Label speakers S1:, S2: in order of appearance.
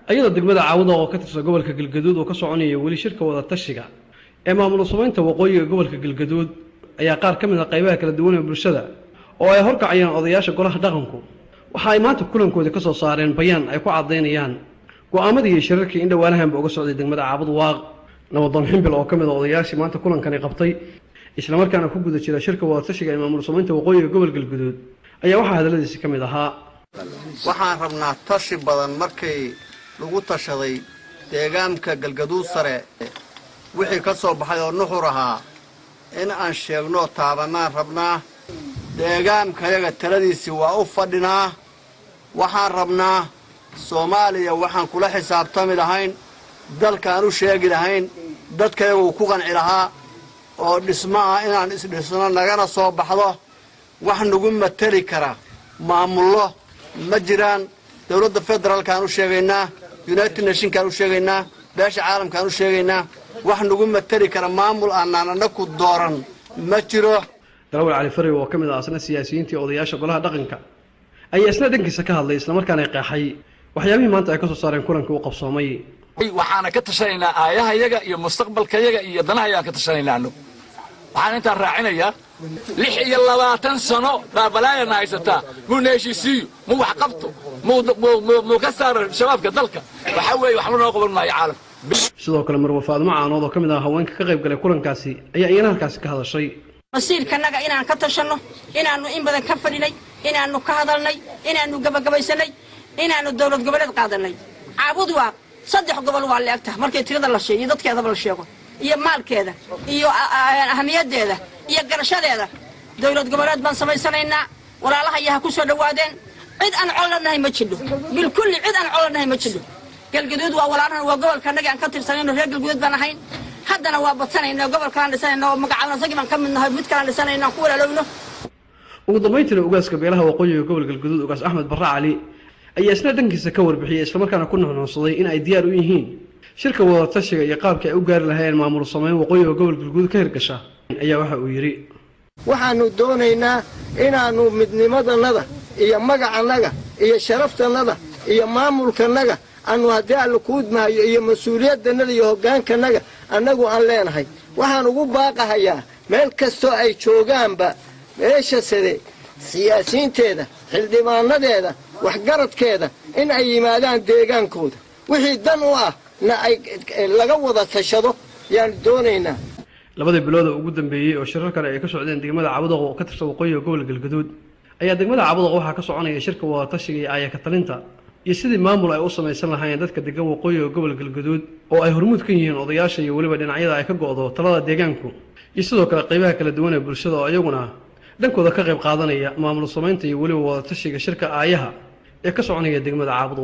S1: ayada degmada Caawda oo ka tirsan gobolka Galgaduud oo ka soconaya wali shirka wada tashiga ee maamul samaynta waqooyiga gobolka Galgaduud ayaa qaar ka mid ah qaybaha kala duwan ee bulshada oo ay horkacayaan odayaasha golaha dhaqanku waxa ay maanta kulankooda ka soo saareen bayaan ay ku cadeynayaan go'aamadii shirarkii in dhawaanahanba uga socday degmada Caawda nabadoon ximbil oo ka mid ah odayaashii maanta kulankan qabtay isla markaana ku guda jira shirka wada tashiga ee maamul samaynta waqooyiga gobolka Galgaduud ayaa waxa hadaladiisa ka mid ahaa
S2: waxaan rabnaa tashi badan markay lagu tashaday deegaanka Galgaduud sare wixii ka soo baxay oo nuxur ahaa in aan sheegno taabanaan rabnaa deegaankayaga taladiisii waa u fadhinaa waxaan rabnaa Soomaaliya waxaan kula xisaabtami lahayn dalkaan u sheegi lahayn dadkayagu ku qanci lahaa oo dhismaha inaan isdhisno nagana soo baxdo wax nagu matali kara maamullo ma jiraan dawladda federaalkaan u sheegaynaa United Nations-kaan u sheegaynaa beesha caalamkaan u sheegaynaa wax nagu matali kara maamul aanana ku dooran ma jiro
S1: Darawal Ali Fari oo kamid ah asna siyaasiyiintii odayaasha golaha dhaqanka ay isla dhankiisa ka hadlay isla markaana qeexay waxyaabihii maanta ay ka soo saareen kulanka uu qabsoomay
S3: waxaana ka tashanaynaa aayahayaga iyo mustaqbalkayaga iyo danahayaga ka tashanaynaa waxaan inta raacinayaa 26 sano baabalayna haysata muneeshisiyo mu wax qabto mu ka saar shabaabka dalka waxa weey wax loo qaban maayo caalam
S1: sidoo kale Marwo Faadimo Caanood oo kamid ah haweenka ka qayb galay kulankaasi ayaa iyana halkaas ka hadashay
S4: masiirkanaga inaan ka tashano inaanu in badan ka fadhinay inaanu ka hadalnay inaanu gabagabaysanay inaanu dawlad goboleed qaadanay Caawdu waa 3 gobol waa leegta markay tirada la sheeyo dadkeeda la sheego iyo maalkeeda iyo ahamiyadeeda iyo garashadeeda dawlad goboleed baan samaysanayna walaalaha yaha ku soo dhawaadeen cid aan colanahay ma jiro bil kulli cid aan colanahay ma jiro Galgaduud waa walaalahan waa gobolkanaga aan ka tirsanayno reer Galgaduud baan ahayn haddana waa badsanayna gobolkaan dhisanayno magacaalna sagiban ka midnahay mid kale dhisanayna ku walaalowno
S1: ugu dambeyntii ugaaska beelaha waqooyiga gobolka Galgaduud ugaas Axmed Barra Cali ayaa isna dhankiisa ka warbixiyay isla markaana ku nuuxnuuxsaday in ay diyaar u yihiin shirka wada tashiga iyo qaabka ay u gaari lahaayeen maamul samayn waqooyiga gobolka Galgaduud ka hirgasha ayaa waxa uu yiri
S5: waxaanu doonaynaa inaanu midnimadanaga iyo magacanaga iyo sharaftanada iyo maamulkanaga aanu haddii alla kuudmaayo iyo mas'uuliyadanaga iyo hogaankanaga annagu aan leenahay waxaan ugu baaqahayaa meel kastoo ay joogaanba meesha side siyaasiyiinteeda xildhibaanadeeda waxgaradkeeda in ay yimaadaan deegaankooda wixii dan u ah laga wada tashado yaan doonaynaa
S1: labadii bilood ugu dambeeyay oo shirar kale ay ka socdeen degmada Caawda oo ka tirsan waqooyiga gobolka Galgaduud ayaa degmada Caawda waxa ka soconaya shirka wada tashiga ay ka talinta iyo sidii maamul ay u samaysan lahaayeen dadka degan waqooyiga gobolka Galgaduud oo ay hormuud ka yihiin odayaasha iyo waliba dhinacyada ay ka go'do talada deegaanku iyo sidoo kale qaybaha kala duwan ee bulshada oo ayaguna dhankooda ka qayb qaadanaya maamul samaynta iyo waliba wada tashiga shirka aayaha ee ka soconaya degmada Caawda